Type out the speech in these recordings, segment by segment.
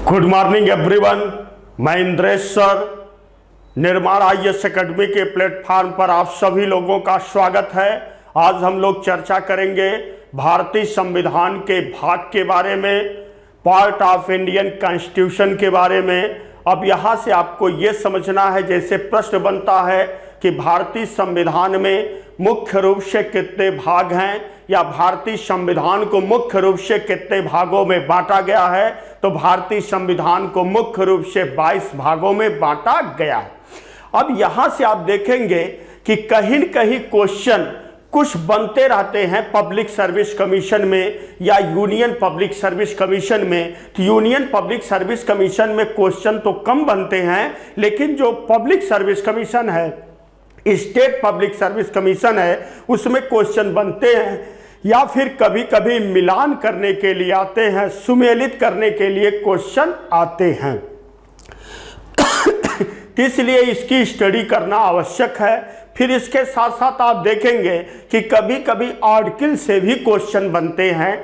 Good morning everyone, मैं Indresh sir निर्माण IAS academy के प्लेटफॉर्म पर आप सभी लोगों का स्वागत है। आज हम लोग चर्चा करेंगे भारतीय संविधान के भाग के बारे में, पार्ट ऑफ इंडियन कॉन्स्टिट्यूशन के बारे में। अब यहाँ से आपको ये समझना है, जैसे प्रश्न बनता है कि भारतीय संविधान में मुख्य रूप से कितने भाग हैं या भारतीय संविधान को मुख्य रूप से कितने भागों में बांटा गया है, तो भारतीय संविधान को मुख्य रूप से 22 भागों में बांटा गया है। अब यहाँ से आप देखेंगे कि कहीं न कहीं क्वेश्चन कुछ बनते रहते हैं पब्लिक सर्विस कमीशन में या यूनियन पब्लिक सर्विस कमीशन में। तो यूनियन पब्लिक सर्विस कमीशन में क्वेश्चन तो कम बनते हैं, लेकिन जो पब्लिक सर्विस कमीशन है, स्टेट पब्लिक सर्विस कमीशन है, उसमें क्वेश्चन बनते हैं या फिर कभी कभी मिलान करने के लिए आते हैं, सुमेलित करने के लिए क्वेश्चन आते हैं। इसलिए इसकी स्टडी करना आवश्यक है। फिर इसके साथ साथ आप देखेंगे कि कभी कभी आर्टिकल से भी क्वेश्चन बनते हैं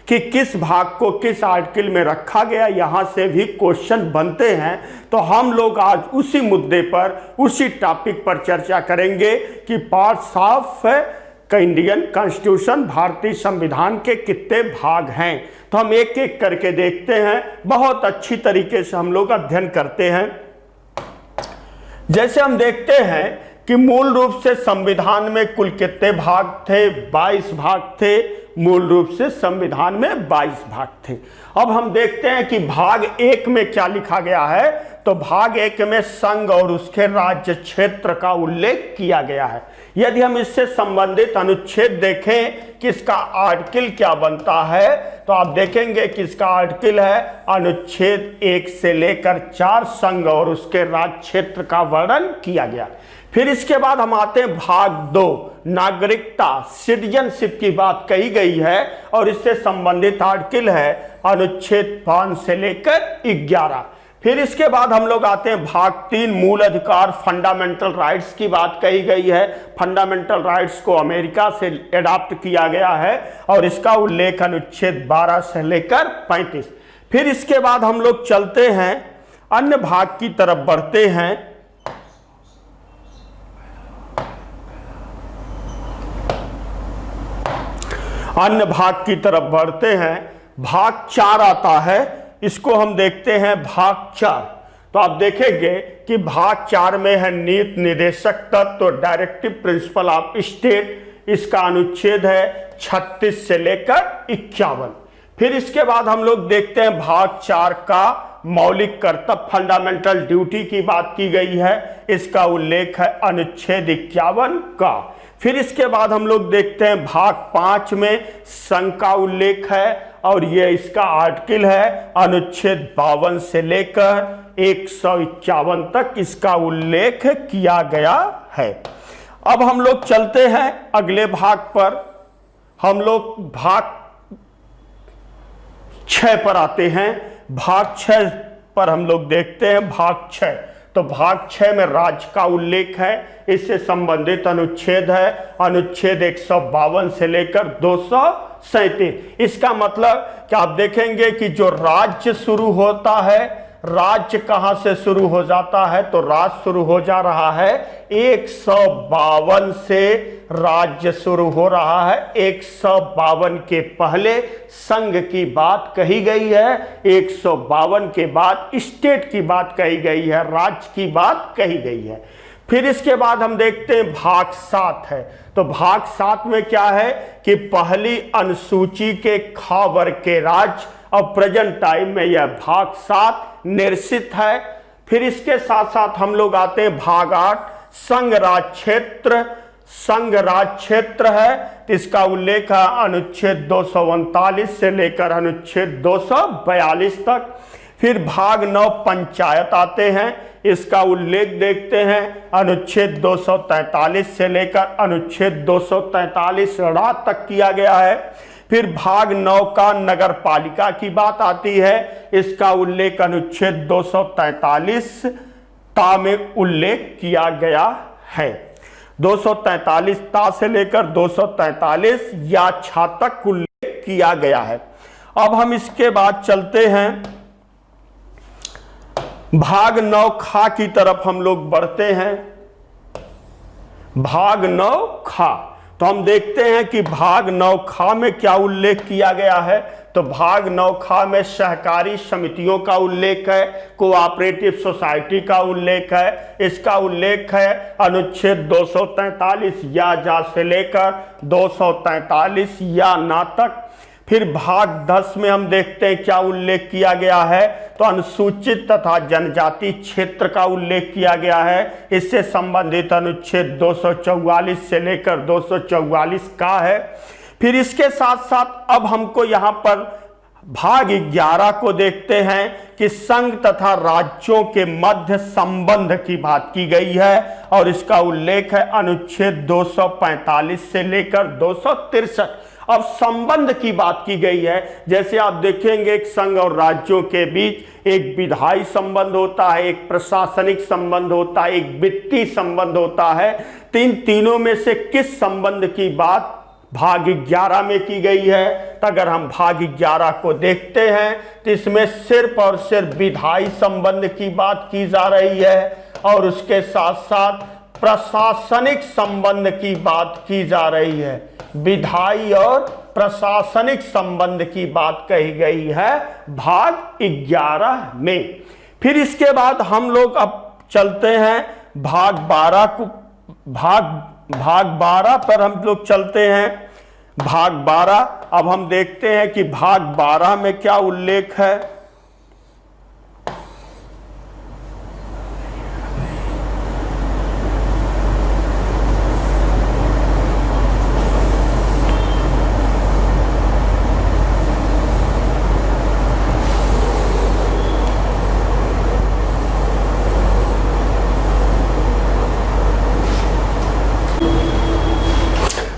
कि किस भाग को किस आर्टिकल में रखा गया, यहाँ से भी क्वेश्चन बनते हैं। तो हम लोग आज उसी मुद्दे पर, उसी टॉपिक पर चर्चा करेंगे कि पार्ट्स ऑफ इंडियन कॉन्स्टिट्यूशन, भारतीय संविधान के कितने भाग हैं। तो हम एक एक करके देखते हैं, बहुत अच्छी तरीके से हम लोग अध्ययन करते हैं। जैसे हम देखते हैं कि मूल रूप से संविधान में कुल कितने भाग थे, 22 भाग थे। मूल रूप से संविधान में 22 भाग थे। अब हम देखते हैं कि भाग 1 में क्या लिखा गया है। तो भाग 1 में संघ और उसके राज्य क्षेत्र का उल्लेख किया गया है। यदि हम इससे संबंधित अनुच्छेद देखें कि इसका आर्टिकल क्या बनता है, तो आप देखेंगे कि इसका आर्टिकल है अनुच्छेद 1 से लेकर 4, संघ और उसके राज्य क्षेत्र का वर्णन किया गया। फिर इसके बाद हम आते हैं भाग 2, नागरिकता, सिटीजनशिप की बात कही गई है और इससे संबंधित आर्टिकल है अनुच्छेद 5 से लेकर 11। फिर इसके बाद हम लोग आते हैं भाग 3, मूल अधिकार, फंडामेंटल राइट्स की बात कही गई है। फंडामेंटल राइट्स को अमेरिका से एडॉप्ट किया गया है और इसका उल्लेख अनुच्छेद 12 से लेकर 35। फिर इसके बाद हम लोग चलते हैं अन्य भाग की तरफ बढ़ते हैं। अन्य भाग की तरफ बढ़ते हैं। भाग 4 आता है, इसको हम देखते हैं भाग 4। तो आप देखेंगे कि भाग 4 में है नीति निर्देशक तत्व, डायरेक्टिव प्रिंसिपल ऑफ स्टेट। इसका अनुच्छेद है 36 से लेकर 51। फिर इसके बाद हम लोग देखते हैं भाग 4 का मौलिक कर्तव्य, फंडामेंटल ड्यूटी की बात की गई है। इसका उल्लेख है अनुच्छेद 51 का। फिर इसके बाद हम लोग देखते हैं भाग 5 में संघ का उल्लेख है और ये इसका आर्टिकल है अनुच्छेद 52 से लेकर 151 तक इसका उल्लेख किया गया है। अब हम लोग चलते हैं अगले भाग पर। हम लोग भाग 6 पर आते हैं। भाग 6 पर हम लोग देखते हैं भाग 6। तो भाग 6 में राज्य का उल्लेख है, इससे संबंधित अनुच्छेद है अनुच्छेद 152 से लेकर 237। इसका मतलब कि आप देखेंगे कि जो राज्य शुरू होता है, राज्य कहां से शुरू हो जाता है, तो राज्य शुरू हो जा रहा है 152 से राज्य शुरू हो रहा है। 152 के पहले संघ की बात कही गई है, 152 के बाद स्टेट की बात कही गई है, राज्य की बात कही गई है। फिर इसके बाद हम देखते हैं भाग 7 है। तो भाग 7 में क्या है कि पहली अनुसूची के खा वर्ग के राज्य, और प्रेजेंट टाइम में यह भाग 7 निर्सित है। फिर इसके साथ साथ हम लोग आते हैं भाग 8, संघ राज्य क्षेत्र। संघ राज्य क्षेत्र है, तो इसका उल्लेख है अनुच्छेद 239 से लेकर अनुच्छेद 242 तक। फिर भाग 9 पंचायत आते हैं, इसका उल्लेख देखते हैं अनुच्छेद 243 से लेकर अनुच्छेद 243 तक किया गया है। फिर भाग 9 का नगर पालिका की बात आती है, इसका उल्लेख अनुच्छेद 243 ता में उल्लेख किया गया है। 243 ता से लेकर 243 या छा तक उल्लेख किया गया है। अब हम इसके बाद चलते हैं भाग 9 खा की तरफ हम लोग बढ़ते हैं। भाग 9 खा, तो हम देखते हैं कि भाग 9 खा में क्या उल्लेख किया गया है। तो भाग 9 खा में सहकारी समितियों का उल्लेख है, कोऑपरेटिव सोसाइटी का उल्लेख है। इसका उल्लेख है अनुच्छेद 243 या जा से लेकर 243 या ना तक। फिर भाग 10 में हम देखते हैं क्या उल्लेख किया गया है। तो अनुसूचित तथा जनजाति क्षेत्र का उल्लेख किया गया है। इससे संबंधित अनुच्छेद 244 से लेकर 244 का है। फिर इसके साथ साथ अब हमको यहाँ पर भाग 11 को देखते हैं कि संघ तथा राज्यों के मध्य संबंध की बात की गई है, और इसका उल्लेख है अनुच्छेद 245 से लेकर 263। अब संबंध की बात की गई है। जैसे आप देखेंगे एक संघ और राज्यों के बीच एक विधायी संबंध होता है, एक प्रशासनिक संबंध होता है, एक वित्तीय संबंध होता है। तीनों में से किस संबंध की बात भाग 11 में की गई है? तो अगर हम भाग 11 को देखते हैं तो इसमें सिर्फ और सिर्फ विधायी संबंध की बात की जा रही है, और उसके साथ साथ प्रशासनिक संबंध की बात की जा रही है। विधायी और प्रशासनिक संबंध की बात कही गई है भाग 11 में। फिर इसके बाद हम लोग अब चलते हैं भाग 12 को। भाग 12 पर हम लोग चलते हैं। भाग 12 अब हम देखते हैं कि भाग 12 में क्या उल्लेख है।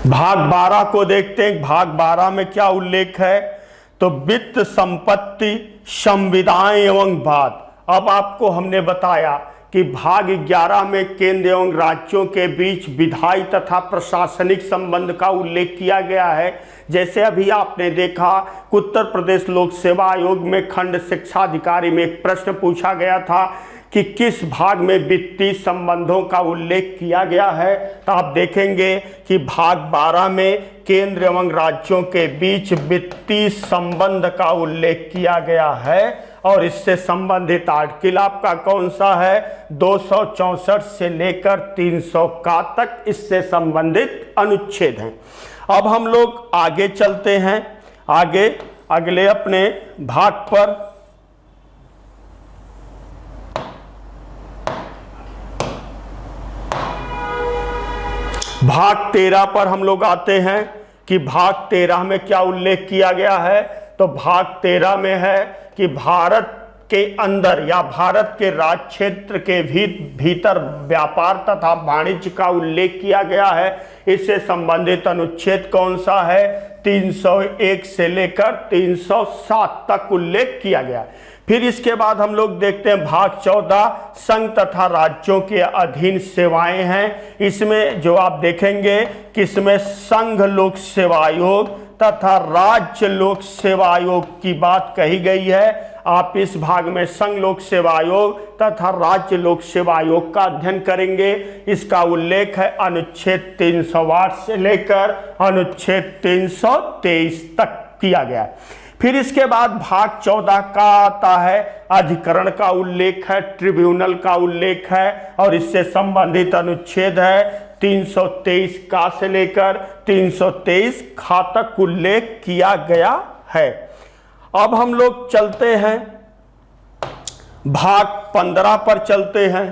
भाग 12 को देखते हैं। भाग 12 में क्या उल्लेख है। तो वित्त, संपत्ति, संविदाएं एवं वाद। अब आपको हमने बताया कि भाग 11 में केंद्र एवं राज्यों के बीच विधायी तथा प्रशासनिक संबंध का उल्लेख किया गया है। जैसे अभी आपने देखा उत्तर प्रदेश लोक सेवा आयोग में खंड शिक्षा अधिकारी में एक प्रश्न पूछा गया था कि किस भाग में वित्तीय संबंधों का उल्लेख किया गया है। तो आप देखेंगे कि भाग 12 में केंद्र एवं राज्यों के बीच वित्तीय संबंध का उल्लेख किया गया है, और इससे संबंधित आर्टिकल आपका कौन सा है? 264 से लेकर 300 का तक इससे संबंधित अनुच्छेद हैं। अब हम लोग आगे चलते हैं। आगे अगले अपने भाग पर भाग 13 पर हम लोग आते हैं कि भाग 13 में क्या उल्लेख किया गया है। तो भाग 13 में है कि भारत के अंदर या भारत के राज्य क्षेत्र के भीतर व्यापार तथा वाणिज्य का उल्लेख किया गया है। इससे संबंधित अनुच्छेद कौन सा है? 301 से लेकर 307 तक उल्लेख किया गया। फिर इसके बाद हम लोग देखते हैं भाग 14 संघ तथा राज्यों के अधीन सेवाएं हैं। इसमें जो आप देखेंगे कि इसमें संघ लोक सेवा आयोग तथा राज्य लोक सेवा आयोग की बात कही गई है। आप इस भाग में संघ लोक सेवा आयोग तथा राज्य लोक सेवा आयोग का अध्ययन करेंगे। इसका उल्लेख है अनुच्छेद 308 से लेकर अनुच्छेद 323 तक किया गया है। फिर इसके बाद भाग 14 का आता है अधिकरण का उल्लेख है, ट्रिब्यूनल का उल्लेख है, और इससे संबंधित अनुच्छेद है 323 का से लेकर 323 खा तक उल्लेख किया गया है। अब हम लोग चलते हैं भाग 15 पर चलते हैं।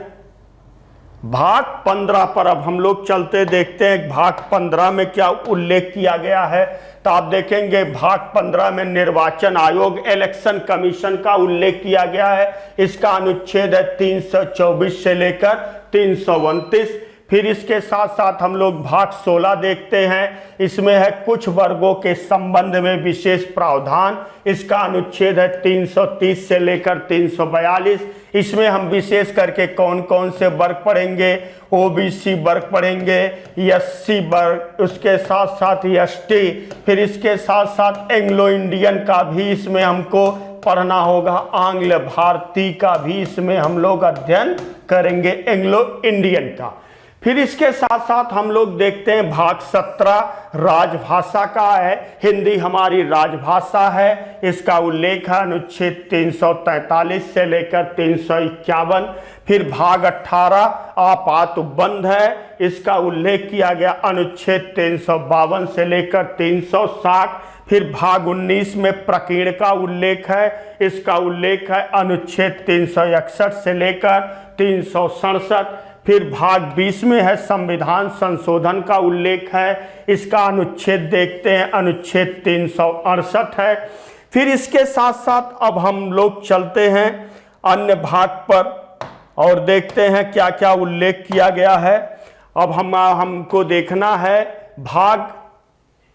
भाग 15 पर अब हम लोग चलते देखते हैं भाग 15 में क्या उल्लेख किया गया है। तो आप देखेंगे भाग 15 में निर्वाचन आयोग इलेक्शन कमीशन का उल्लेख किया गया है। इसका अनुच्छेद है 324 से लेकर 329। फिर इसके साथ साथ हम लोग भाग 16 देखते हैं। इसमें है कुछ वर्गों के संबंध में विशेष प्रावधान। इसका अनुच्छेद है 330 से लेकर 342। इसमें हम विशेष करके कौन कौन से वर्ग पढ़ेंगे? ओबीसी वर्ग पढ़ेंगे, एससी वर्ग, उसके साथ साथ एसटी, फिर इसके साथ साथ एंग्लो इंडियन का भी इसमें हमको पढ़ना होगा। आंग्ल भारती का भी इसमें हम लोग अध्ययन करेंगे, एंग्लो इंडियन का। फिर इसके साथ साथ हम लोग देखते हैं भाग 17 राजभाषा का है। हिंदी हमारी राजभाषा है, इसका उल्लेख है अनुच्छेद 343 से लेकर 351। फिर भाग 18 आपात उपबंध है, इसका उल्लेख किया गया अनुच्छेद 352 से लेकर 360। फिर भाग 19 में प्रकीर्ण का उल्लेख है, इसका उल्लेख है अनुच्छेद 361 से लेकर 367। फिर भाग 20 में है संविधान संशोधन का उल्लेख है, इसका अनुच्छेद देखते हैं अनुच्छेद 368 है। फिर इसके साथ साथ अब हम लोग चलते हैं अन्य भाग पर और देखते हैं क्या क्या उल्लेख किया गया है। अब हमको देखना है भाग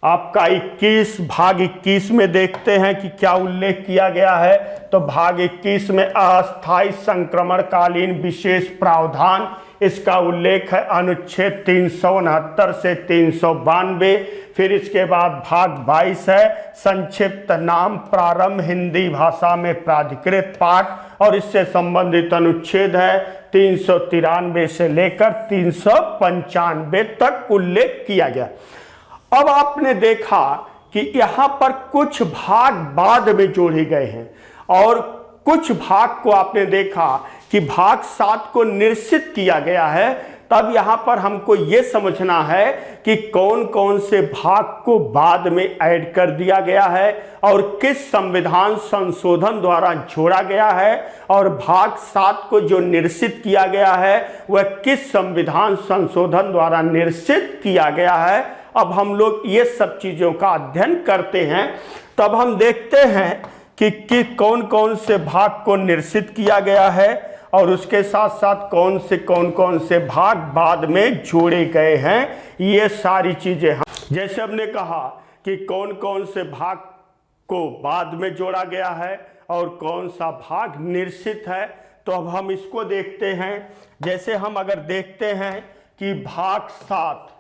आपका 21, भाग 21 में देखते हैं कि क्या उल्लेख किया गया है। तो भाग 21 में अस्थायी संक्रमणकालीन विशेष प्रावधान, इसका उल्लेख है अनुच्छेद 369 से 392। फिर इसके बाद भाग 22 है संक्षिप्त नाम प्रारंभ हिंदी भाषा में प्राधिकृत पाठ, और इससे संबंधित अनुच्छेद है 393 से लेकर 395 तक उल्लेख किया गया। अब आपने देखा कि यहाँ पर कुछ भाग बाद में जोड़े गए हैं और कुछ भाग को आपने देखा कि भाग 7 को निश्चित किया गया है। तब यहाँ पर हमको ये समझना है कि कौन कौन से भाग को बाद में ऐड कर दिया गया है और किस संविधान संशोधन द्वारा जोड़ा गया है, और भाग 7 को जो निश्चित किया गया है वह किस संविधान संशोधन द्वारा निश्चित किया गया है। अब हम लोग ये सब चीज़ों का अध्ययन करते हैं, तब हम देखते हैं कि कौन कौन से भाग को निश्चित किया गया है और उसके साथ साथ कौन कौन से भाग बाद में जोड़े गए हैं। ये सारी चीज़ें हम जैसे हमने कहा कि कौन कौन से भाग को बाद में जोड़ा गया है और कौन सा भाग निश्चित है, तो अब हम इसको देखते हैं। जैसे हम अगर देखते हैं कि भाग 7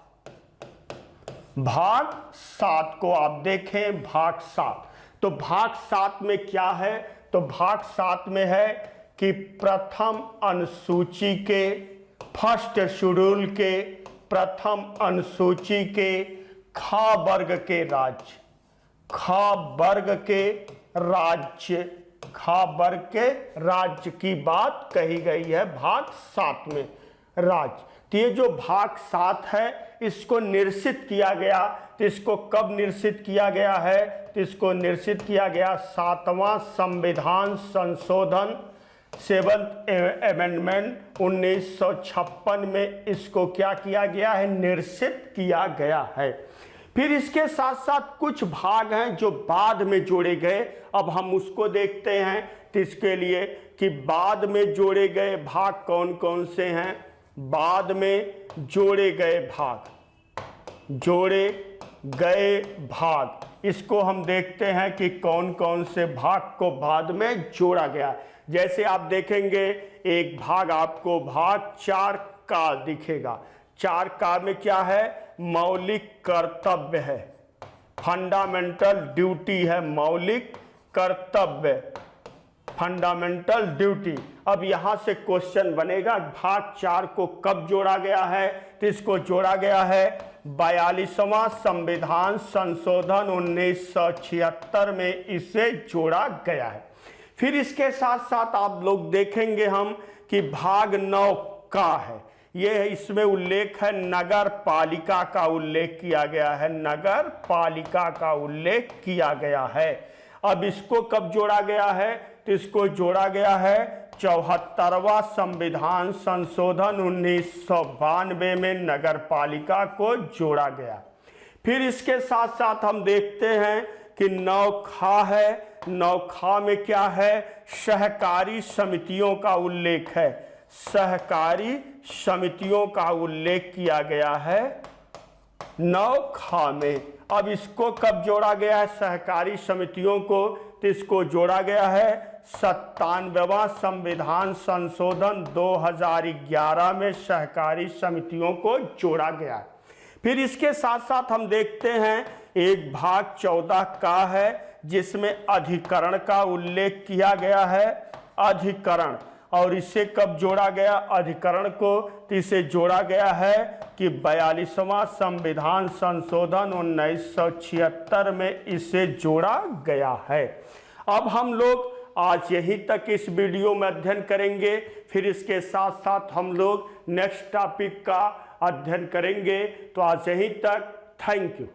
को आप देखें, भाग 7, तो भाग 7 में क्या है, तो भाग 7 में है कि प्रथम अनुसूची के फर्स्ट शेड्यूल के प्रथम अनुसूची के खा वर्ग के राज्य, खा वर्ग के राज्य की बात कही गई है भाग 7 में राज्य। तो ये जो भाग 7 है इसको निश्चित किया गया, तो इसको कब निश्चित किया गया है, तो इसको निश्चित किया गया 7वां संविधान संशोधन 7th अमेंडमेंट 1956 में इसको क्या किया गया है, निश्चित किया गया है। फिर इसके साथ साथ कुछ भाग हैं जो बाद में जोड़े गए, अब हम उसको देखते हैं। तो इसके लिए कि बाद में जोड़े गए भाग कौन कौन से हैं, बाद में जोड़े गए भाग, इसको हम देखते हैं कि कौन कौन से भाग को बाद में जोड़ा गया। जैसे आप देखेंगे एक भाग आपको भाग 4 का दिखेगा। 4 का में क्या है, मौलिक कर्तव्य है, फंडामेंटल ड्यूटी है, मौलिक कर्तव्य, फंडामेंटल ड्यूटी। अब यहां से क्वेश्चन बनेगा भाग 4 को कब जोड़ा गया है, तो इसको जोड़ा गया है 42वां संविधान संशोधन 1976 में इसे जोड़ा गया है। फिर इसके साथ साथ आप लोग देखेंगे हम कि भाग 9 का है, ये इसमें उल्लेख है नगर पालिका का उल्लेख किया गया है, नगर पालिका का उल्लेख किया गया है। अब इसको कब जोड़ा गया है, तो इसको जोड़ा गया है 74वां संविधान संशोधन 1992 में नगर पालिका को जोड़ा गया। फिर इसके साथ साथ हम देखते हैं कि 9 खा है, 9 खा में क्या है, सहकारी समितियों का उल्लेख है, सहकारी समितियों का उल्लेख किया गया है 9 खा में। अब इसको कब जोड़ा गया है सहकारी समितियों को, तो इसको जोड़ा गया है 97वां संविधान संशोधन 2011 में सहकारी समितियों को जोड़ा गया है। फिर इसके साथ साथ हम देखते हैं एक भाग 14 का है, जिसमें अधिकरण का उल्लेख किया गया है। अधिकरण, और इसे कब जोड़ा गया अधिकरण को? तो इसे जोड़ा गया है कि 42वां संविधान संशोधन 1976 में इसे जोड़ा गया है। अब हम लोग आज यहीं तक इस वीडियो में अध्ययन करेंगे, फिर इसके साथ साथ हम लोग नेक्स्ट टॉपिक का अध्ययन करेंगे। तो आज यहीं तक, थैंक यू।